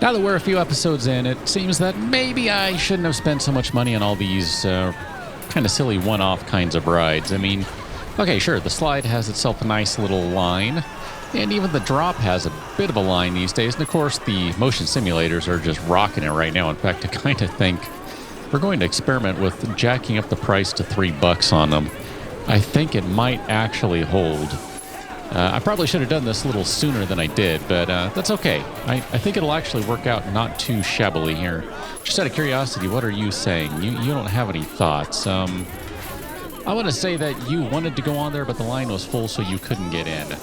Now that we're a few episodes in, it seems that maybe I shouldn't have spent so much money on all these kind of silly one-off kinds of rides. I mean, okay, sure, the slide has itself a nice little line, and even the drop has a bit of a line these days. And of course, the motion simulators are just rocking it right now. In fact, I kind of think we're going to experiment with jacking up the price to $3 on them. I think it might actually hold. I probably should have done this a little sooner than I did, but that's okay. I think it'll actually work out not too shabbily here. Just out of curiosity, what are you saying? You don't have any thoughts. I want to say that you wanted to go on there, but the line was full, so you couldn't get in.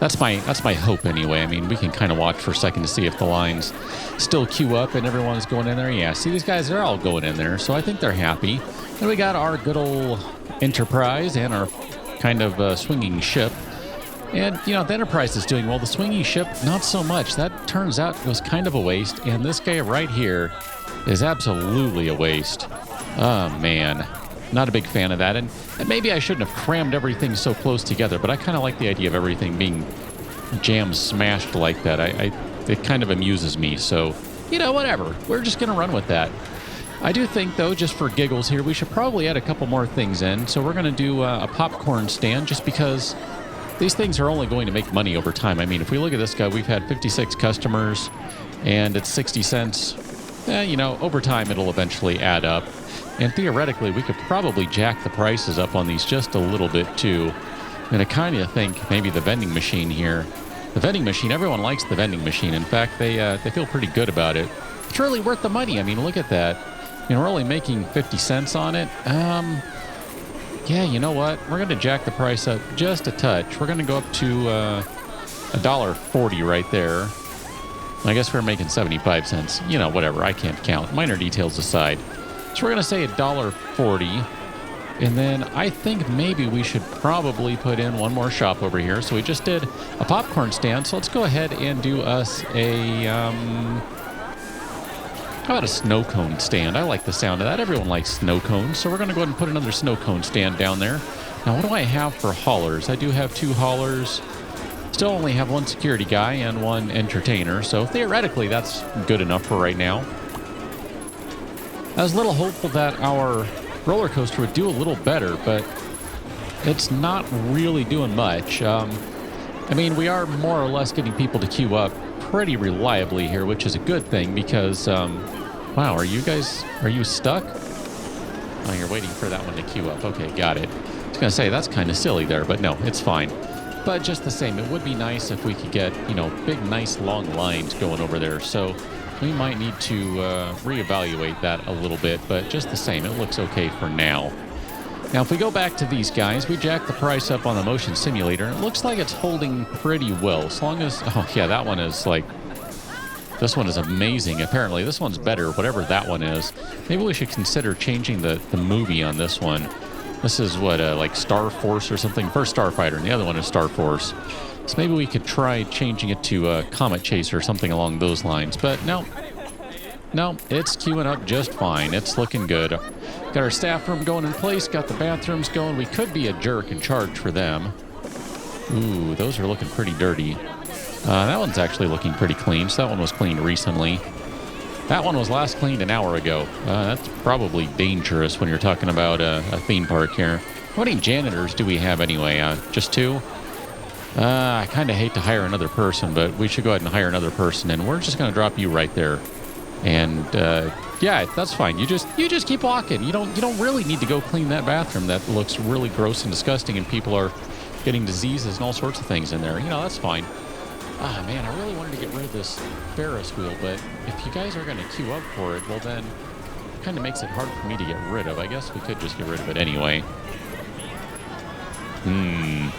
That's my hope anyway. I mean, we can kind of watch for a second to see if the lines still queue up and everyone's going in there. Yeah, see, these guys, they're all going in there, so I think they're happy. And we got our good old Enterprise and our kind of swinging ship. And, you know, the Enterprise is doing well. The swinging ship, not so much. That turns out was kind of a waste. And this guy right here is absolutely a waste. Oh, man. Not a big fan of that. And maybe I shouldn't have crammed everything so close together, but I kind of like the idea of everything being smashed like that. It kind of amuses me. So, you know, whatever. We're just going to run with that. I do think, though, just for giggles here, we should probably add a couple more things in. So we're going to do a popcorn stand just because these things are only going to make money over time. I mean, if we look at this guy, we've had 56 customers, and it's 60 cents. You know, over time, it'll eventually add up. And theoretically, we could probably jack the prices up on these just a little bit, too. And I kind of think maybe the vending machine here. The vending machine, everyone likes the vending machine. In fact, they feel pretty good about it. It's really worth the money. I mean, look at that. You know, we're only making 50 cents on it. Yeah, you know what? We're going to jack the price up just a touch. We're going to go up to $1.40 right there. I guess we're making 75 cents. You know, whatever. I can't count. Minor details aside. So we're going to say $1.40. And then I think maybe we should probably put in one more shop over here. So we just did a popcorn stand. So let's go ahead and do us a... How about a snow cone stand? I like the sound of that. Everyone likes snow cones. So we're going to go ahead and put another snow cone stand down there. Now, what do I have for haulers? I do have 2 haulers. Still only have 1 security guy and 1 entertainer. So theoretically, that's good enough for right now. I was a little hopeful that our roller coaster would do a little better, but it's not really doing much. I mean, we are more or less getting people to queue up pretty reliably here, which is a good thing because, wow, are you stuck? Oh, you're waiting for that one to queue up. Okay, got it. I was going to say, that's kind of silly there, but no, it's fine. But just the same, it would be nice if we could get, you know, big, nice, long lines going over there. So we might need to reevaluate that a little bit, but just the same, it looks okay for now. Now, if we go back to these guys, we jacked the price up on the motion simulator, and it looks like it's holding pretty well. As long as... Oh, yeah, that one is like... This one is amazing. Apparently, this one's better, whatever that one is. Maybe we should consider changing the movie on this one. This is what, like Star Force or something? First Starfighter, and the other one is Star Force. So maybe we could try changing it to Comet Chaser or something along those lines. But no, it's queuing up just fine. It's looking good. Got our staff room going in place, got the bathrooms going. We could be a jerk and charge for them. Ooh, those are looking pretty dirty. That one's actually looking pretty clean, so that one was cleaned recently. That one was last cleaned an hour ago. That's probably dangerous when you're talking about a theme park here. How many janitors do we have anyway? Just 2? I kind of hate to hire another person, but we should go ahead and hire another person, and we're just going to drop you right there. And yeah, that's fine. You just keep walking. You don't really need to go clean that bathroom. That looks really gross and disgusting, and people are getting diseases and all sorts of things in there. You know, that's fine. Ah, man, I really wanted to get rid of this Ferris wheel, but if you guys are going to queue up for it, well then, it kind of makes it hard for me to get rid of. I guess we could just get rid of it anyway. Kind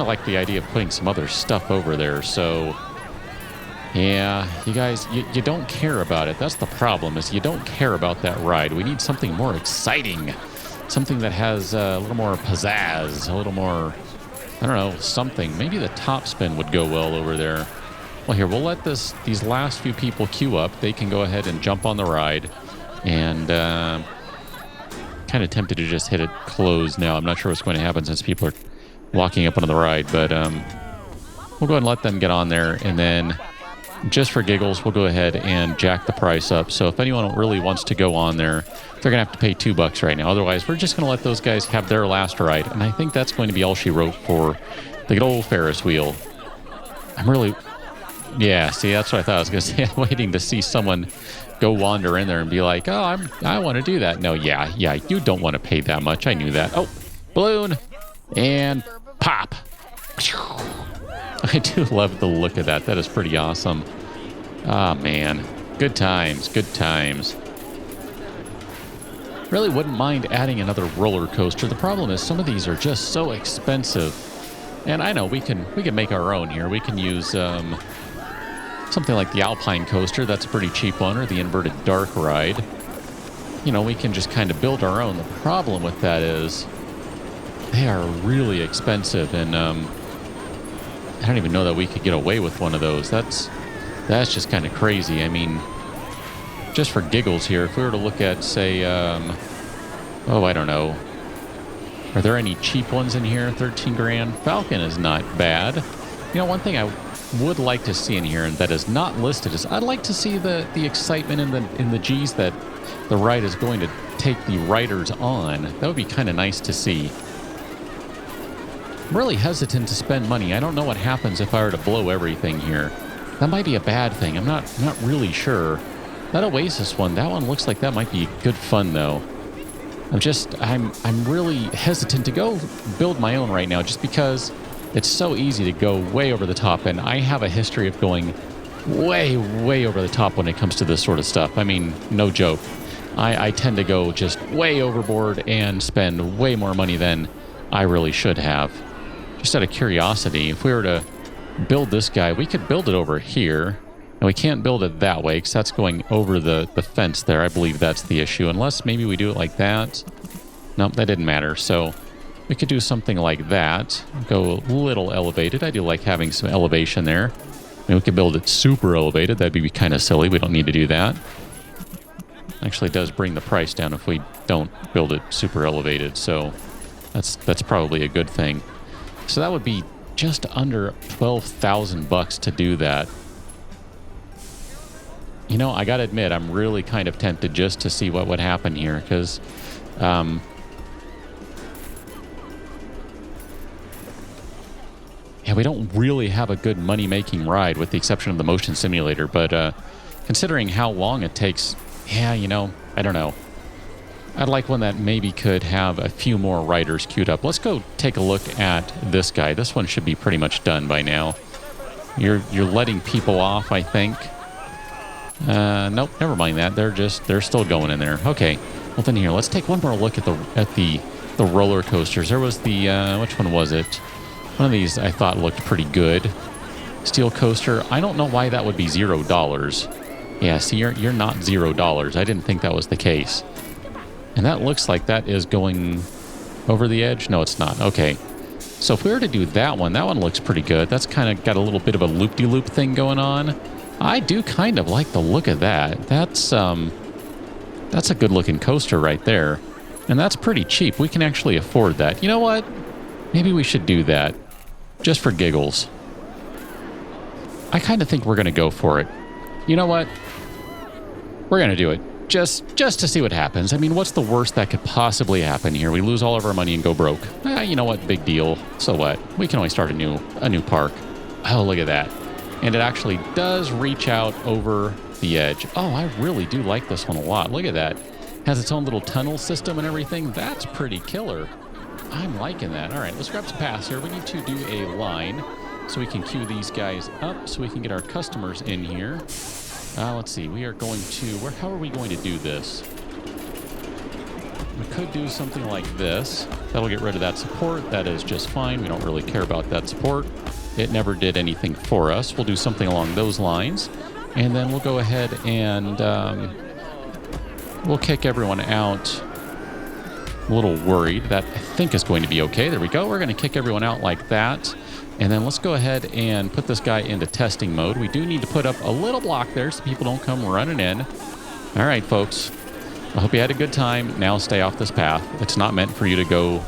of like the idea of putting some other stuff over there, so... Yeah, you guys, you don't care about it. That's the problem, is you don't care about that ride. We need something more exciting. Something that has a little more pizzazz, a little more, I don't know, something. Maybe the top spin would go well over there. Well, here, we'll let these last few people queue up. They can go ahead and jump on the ride. And kind of tempted to just hit it closed now. I'm not sure what's going to happen since people are walking up onto the ride. But we'll go ahead and let them get on there. And then... just for giggles, we'll go ahead and jack the price up. So if anyone really wants to go on there, they're going to have to pay $2 right now. Otherwise, we're just going to let those guys have their last ride. And I think that's going to be all she wrote for the good old Ferris wheel. I'm really... Yeah, see, that's what I thought. I was going to say, I'm waiting to see someone go wander in there and be like, oh, I want to do that. No, yeah, you don't want to pay that much. I knew that. Oh, balloon. And pop. I do love the look of that. That is pretty awesome. Ah, man. Good times, good times. Really wouldn't mind adding another roller coaster. The problem is some of these are just so expensive. And I know we can make our own here. We can use... something like the Alpine coaster, that's a pretty cheap one, or the inverted dark ride. You know, we can just kind of build our own. The problem with that is they are really expensive, and I don't even know that we could get away with one of those. That's just kind of crazy. I mean, just for giggles here, if we were to look at, say, oh, I don't know. Are there any cheap ones in here? 13 grand. Falcon is not bad. You know, one thing I would like to see in here, and that is not listed, is I'd like to see the excitement in the G's that the ride is going to take the riders on. That would be kind of nice to see. I'm really hesitant to spend money. I don't know what happens if I were to blow everything here. That might be a bad thing. I'm not really sure. That Oasis one, that one looks like that might be good fun though. I'm really hesitant to go build my own right now, just because it's so easy to go way over the top, and I have a history of going way over the top when it comes to this sort of stuff. I mean, no joke. I tend to go just way overboard and spend way more money than I really should have. Just out of curiosity, if we were to build this guy, we could build it over here, and we can't build it that way because that's going over the fence there. I believe that's the issue, unless maybe we do it like that. Nope, that didn't matter. So we could do something like that, go a little elevated. I do like having some elevation there. I mean, we could build it super elevated. That'd be kind of silly. We don't need to do that. Actually, it does bring the price down if we don't build it super elevated, so that's probably a good thing. So that would be just under $12,000 to do that. You know, I gotta admit, I'm really kind of tempted just to see what would happen here, because yeah, we don't really have a good money-making ride, with the exception of the motion simulator, but considering how long it takes, yeah, you know, I don't know. I'd like one that maybe could have a few more riders queued up. Let's go take a look at this guy. This one should be pretty much done by now. You're letting people off, I think. Nope, never mind that. They're still going in there. Okay. Well then here, let's take one more look at the roller coasters. There was the which one was it? One of these I thought looked pretty good. Steel coaster. I don't know why that would be $0. Yeah, see, you're not $0. I didn't think that was the case. And that looks like that is going over the edge. No, it's not. Okay. So if we were to do that one looks pretty good. That's kind of got a little bit of a loop-de-loop thing going on. I do kind of like the look of that. That's a good-looking coaster right there. And that's pretty cheap. We can actually afford that. You know what? Maybe we should do that. Just for giggles. I kind of think we're going to go for it. You know what? We're going to do it. Just to see what happens. I mean, what's the worst that could possibly happen here? We lose all of our money and go broke. You know what? Big deal. So what? We can always start a new park. Oh, look at that. And it actually does reach out over the edge. Oh, I really do like this one a lot. Look at that. Has its own little tunnel system and everything. That's pretty killer. I'm liking that. All right, let's grab some pass here. We need to do a line so we can queue these guys up so we can get our customers in here. Let's see. We are going to... How are we going to do this? We could do something like this. That'll get rid of that support. That is just fine. We don't really care about that support. It never did anything for us. We'll do something along those lines. And then we'll go ahead and we'll kick everyone out. A little worried. That I think is going to be okay. There we go. We're going to kick everyone out like that. And then let's go ahead and put this guy into testing mode. We do need to put up a little block there so people don't come running in. All right, folks. I hope you had a good time. Now stay off this path. It's not meant for you to go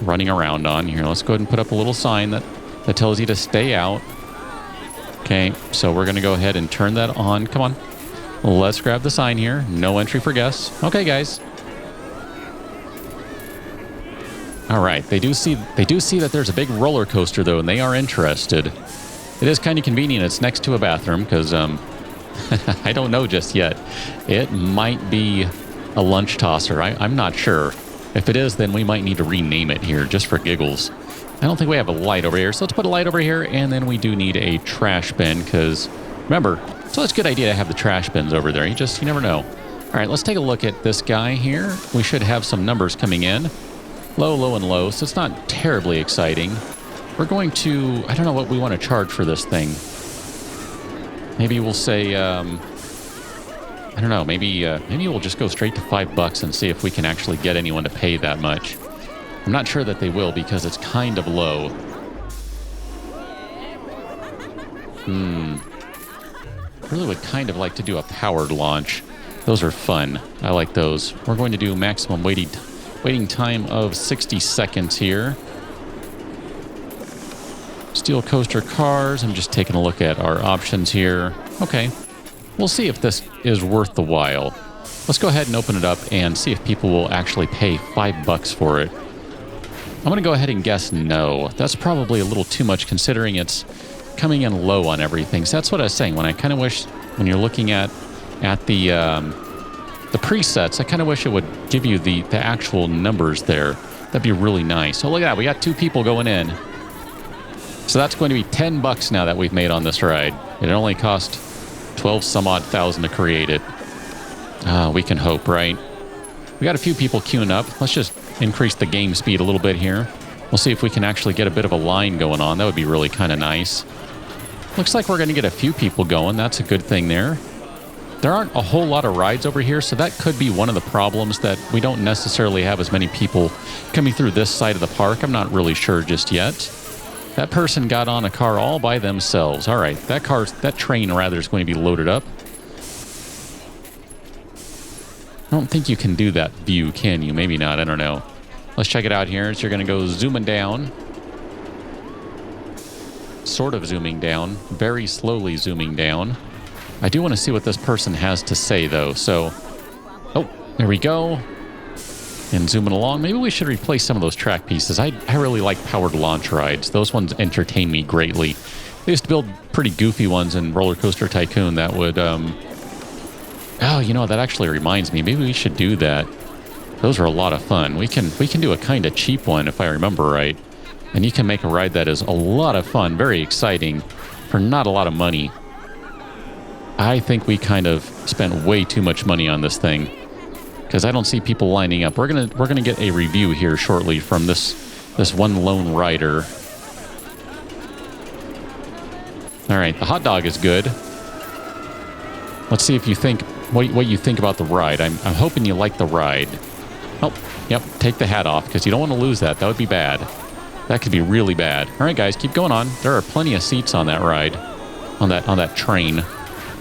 running around on. Here, let's go ahead and put up a little sign that tells you to stay out. Okay, so we're going to go ahead and turn that on. Come on. Let's grab the sign here. No entry for guests. Okay, guys. All right, they do see that there's a big roller coaster, though, and they are interested. It is kind of convenient. It's next to a bathroom because I don't know just yet. It might be a lunch tosser. I'm not sure. If it is, then we might need to rename it here just for giggles. I don't think we have a light over here, so let's put a light over here, and then we do need a trash bin because, remember, so it's a good idea to have the trash bins over there. You never know. All right, let's take a look at this guy here. We should have some numbers coming in. Low, low, and low, so it's not terribly exciting. We're going to, I don't know what we want to charge for this thing. Maybe we'll say, I don't know, maybe we'll just go straight to $5 and see if we can actually get anyone to pay that much. I'm not sure that they will because it's kind of low. Really would kind of like to do a powered launch. Those are fun. I like those. We're going to do maximum waiting time of 60 seconds here. Steel coaster cars. I'm just taking a look at our options here. Okay. We'll see if this is worth the while. Let's go ahead and open it up and see if people will actually pay $5 for it. I'm going to go ahead and guess no. That's probably a little too much considering it's coming in low on everything. So that's what I was saying. When I kind of wish, when you're looking at the presets, I kind of wish it would give you the actual numbers there. That'd be really nice. Oh, look at that. We got 2 people going in. So that's going to be $10 now that we've made on this ride. It only cost 12 some odd thousand to create it. We can hope, right? We got a few people queuing up. Let's just increase the game speed a little bit here. We'll see if we can actually get a bit of a line going on. That would be really kind of nice. Looks like we're going to get a few people going. That's a good thing there. There aren't a whole lot of rides over here, so that could be one of the problems that we don't necessarily have as many people coming through this side of the park. I'm not really sure just yet. That person got on a car all by themselves. All right, that train rather is going to be loaded up. I don't think you can do that view, can you? Maybe not, I don't know. Let's check it out here. So you're going to go zooming down. Sort of zooming down. Very slowly zooming down. I do want to see what this person has to say, though. So, oh, there we go. And zooming along. Maybe we should replace some of those track pieces. I really like powered launch rides. Those ones entertain me greatly. They used to build pretty goofy ones in RollerCoaster Tycoon that would... Oh, you know, that actually reminds me. Maybe we should do that. Those are a lot of fun. We can do a kind of cheap one, if I remember right. And you can make a ride that is a lot of fun, very exciting, for not a lot of money. I think we kind of spent way too much money on this thing because I don't see people lining up. We're gonna get a review here shortly from this one lone rider. All right, the hot dog is good. Let's see if you think what you think about the ride. I'm hoping you like the ride. Oh, yep. Take the hat off because you don't want to lose that. That would be bad. That could be really bad. All right, guys, keep going on. There are plenty of seats on that ride, on that train.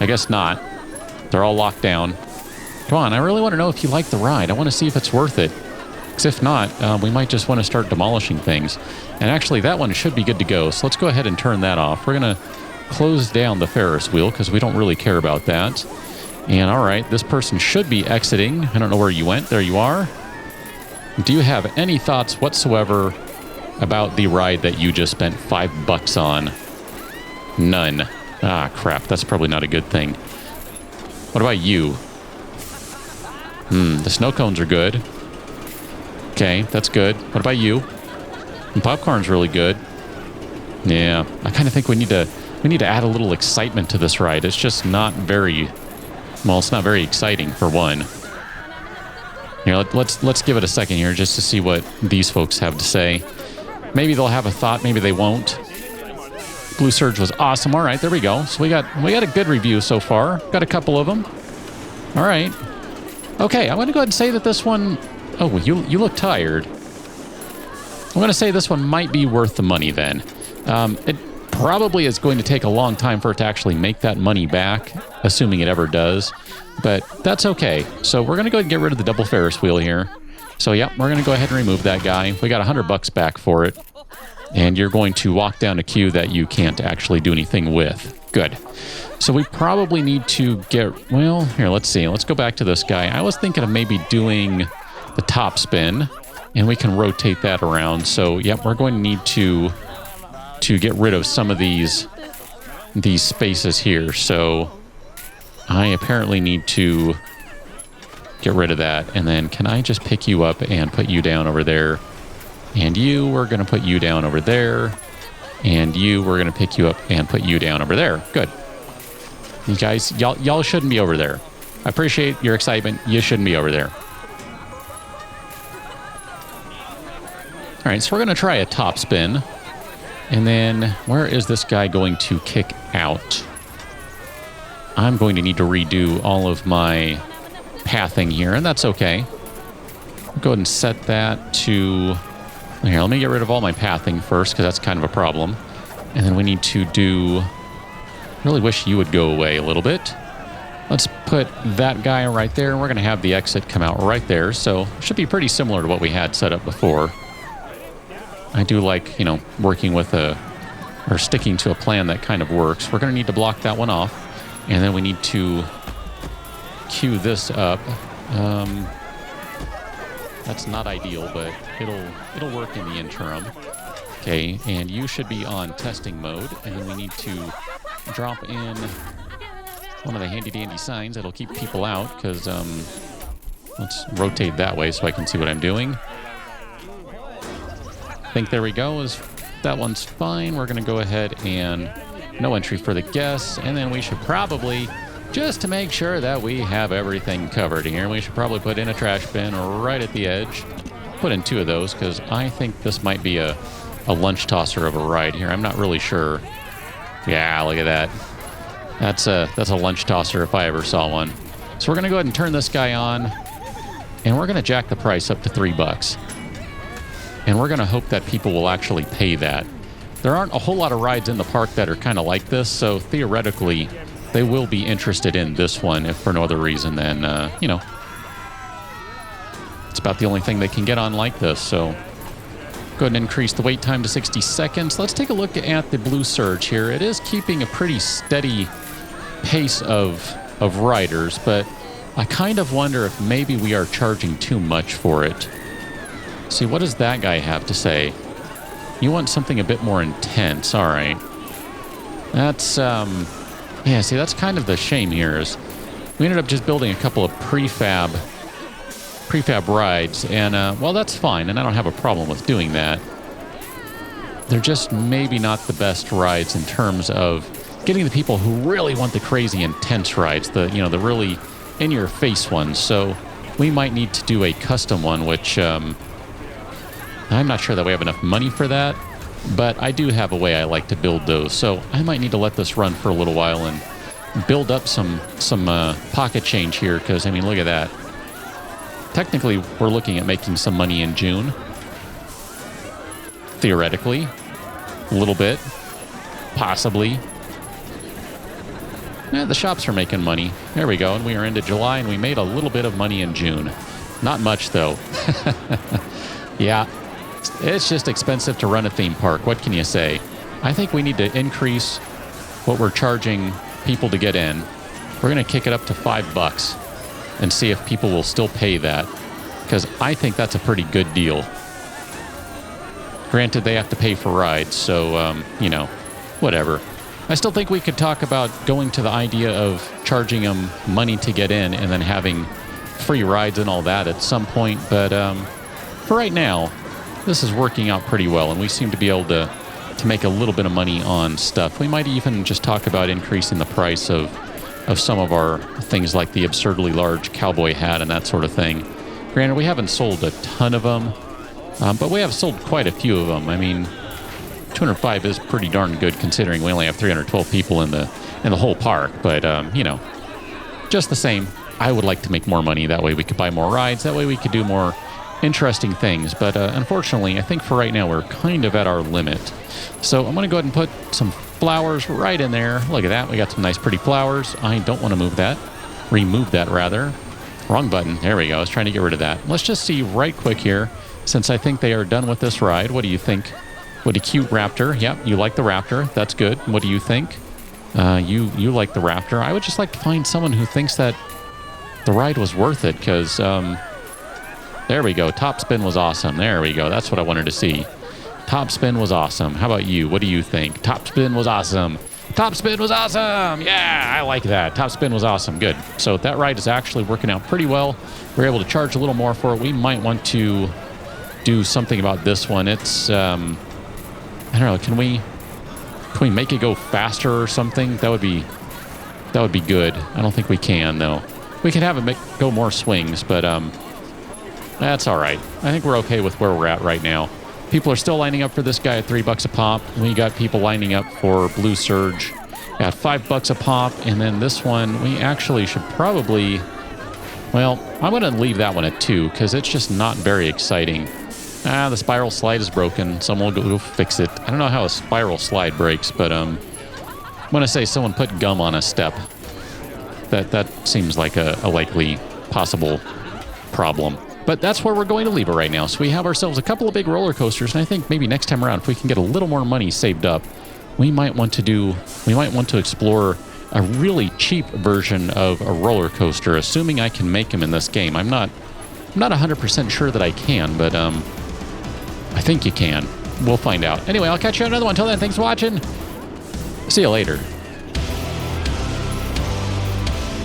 I guess not. They're all locked down. Come on, I really want to know if you like the ride. I want to see if it's worth it. Because if not, we might just want to start demolishing things. And actually, that one should be good to go. So let's go ahead and turn that off. We're going to close down the Ferris wheel because we don't really care about that. And all right, this person should be exiting. I don't know where you went. There you are. Do you have any thoughts whatsoever about the ride that you just spent $5 on? None. Ah, crap. That's probably not a good thing. What about you? The snow cones are good. Okay, that's good. What about you? And popcorn's really good. Yeah, I kind of think we need to add a little excitement to this ride. It's just not very... Well, it's not very exciting, for one. Here, let's give it a second here just to see what these folks have to say. Maybe they'll have a thought. Maybe they won't. Blue Surge was awesome. All right, there we go. So we got a good review so far. Got a couple of them. All right. Okay, I'm going to go ahead and say that this one... Oh, you look tired. I'm going to say this one might be worth the money then. It probably is going to take a long time for it to actually make that money back, assuming it ever does. But that's okay. So we're going to go ahead and get rid of the double Ferris wheel here. So yeah, we're going to go ahead and remove that guy. We got $100 back for it. And you're going to walk down a queue that you can't actually do anything with. Good. So we probably need to get, well, here, let's see. Let's go back to this guy. I was thinking of maybe doing the top spin, and we can rotate that around. So, yep, we're going to need to get rid of some of these spaces here. So I apparently need to get rid of that. And then can I just pick you up and put you down over there? And we're going to put you down over there. And we're going to pick you up and put you down over there. Good. You guys, y'all shouldn't be over there. I appreciate your excitement. You shouldn't be over there. All right, so we're going to try a top spin. And then where is this guy going to kick out? I'm going to need to redo all of my pathing here, and that's okay. I'll go ahead and set that to... Here, let me get rid of all my pathing first, because that's kind of a problem. And then we need to do... Really wish you would go away a little bit. Let's put that guy right there, and we're going to have the exit come out right there. So it should be pretty similar to what we had set up before. I do like, working with or sticking to a plan that kind of works. We're going to need to block that one off. And then we need to queue this up. That's not ideal, but it'll work in the interim. Okay, and you should be on testing mode, and then we need to drop in one of the handy-dandy signs that'll keep people out, because let's rotate that way so I can see what I'm doing. I think there we go. That one's fine. We're going to go ahead and no entry for the guests, and then we should probably, just to make sure that we have everything covered here, we should probably put in a trash bin right at the edge. Put in 2 of those, because I think this might be a lunch tosser of a ride here. I'm not really sure. Yeah, look at that. That's a lunch tosser if I ever saw one. So we're going to go ahead and turn this guy on, and we're going to jack the price up to $3. And we're going to hope that people will actually pay that. There aren't a whole lot of rides in the park that are kind of like this, so theoretically, they will be interested in this one, if for no other reason than, it's about the only thing they can get on like this. So go ahead and increase the wait time to 60 seconds. Let's take a look at the Blue Surge here. It is keeping a pretty steady pace of riders, but I kind of wonder if maybe we are charging too much for it. See, what does that guy have to say? You want something a bit more intense. All right. That's, yeah, see, that's kind of the shame here is we ended up just building a couple of prefab rides, and, well, that's fine, and I don't have a problem with doing that. They're just maybe not the best rides in terms of getting the people who really want the crazy intense rides, the really in-your-face ones. So we might need to do a custom one, which, I'm not sure that we have enough money for that, but I do have a way I like to build those. So I might need to let this run for a little while and build up some pocket change here, because, I mean, look at that. Technically, we're looking at making some money in June. Theoretically. A little bit. Possibly. Yeah, the shops are making money. There we go. And we are into July, and we made a little bit of money in June. Not much, though. Yeah. It's just expensive to run a theme park. What can you say? I think we need to increase what we're charging people to get in. We're going to kick it up to $5 and see if people will still pay that, because I think that's a pretty good deal. Granted, they have to pay for rides, so, whatever. I still think we could talk about going to the idea of charging them money to get in and then having free rides and all that at some point, but for right now, this is working out pretty well, and we seem to be able to make a little bit of money on stuff. We might even just talk about increasing the price of some of our things like the absurdly large cowboy hat and that sort of thing. Granted, we haven't sold a ton of them, but we have sold quite a few of them. I mean, 205 is pretty darn good considering we only have 312 people in the whole park. But, just the same, I would like to make more money. That way we could buy more rides. That way we could do more interesting things. But unfortunately, I think for right now, we're kind of at our limit. So I'm going to go ahead and put some flowers right in there. Look at that. We got some nice pretty flowers. I don't want to move that. Remove that, rather. Wrong button. There we go. I was trying to get rid of that. Let's just see right quick here, since I think they are done with this ride. What do you think? What a cute raptor. Yep, you like the raptor. That's good. What do you think? You like the Raptor. I would just like to find someone who thinks that the ride was worth it, because there we go. Top spin was awesome. There we go. That's what I wanted to see. Top spin was awesome. How about you? What do you think? Top spin was awesome. Top spin was awesome. Yeah, I like that. Top spin was awesome. Good. So that ride is actually working out pretty well. We're able to charge a little more for it. We might want to do something about this one. It's I don't know. Can we make it go faster or something? That would be good. I don't think we can though. We can have it go more swings, but that's all right. I think we're okay with where we're at right now. People are still lining up for this guy at $3 a pop. We got people lining up for Blue Surge at $5 a pop, and then this one we actually should probably. Well, I'm going to leave that one at 2 because it's just not very exciting. The spiral slide is broken. Someone will go fix it. I don't know how a spiral slide breaks, but I'm going to say someone put gum on a step. That seems like a likely possible problem. But that's where we're going to leave it right now. So we have ourselves a couple of big roller coasters, and I think maybe next time around, if we can get a little more money saved up, we might want to explore a really cheap version of a roller coaster, assuming I can make them in this game. I'm not 100% sure that I can, but I think you can. We'll find out. Anyway, I'll catch you on another one. Until then, thanks for watching. See you later.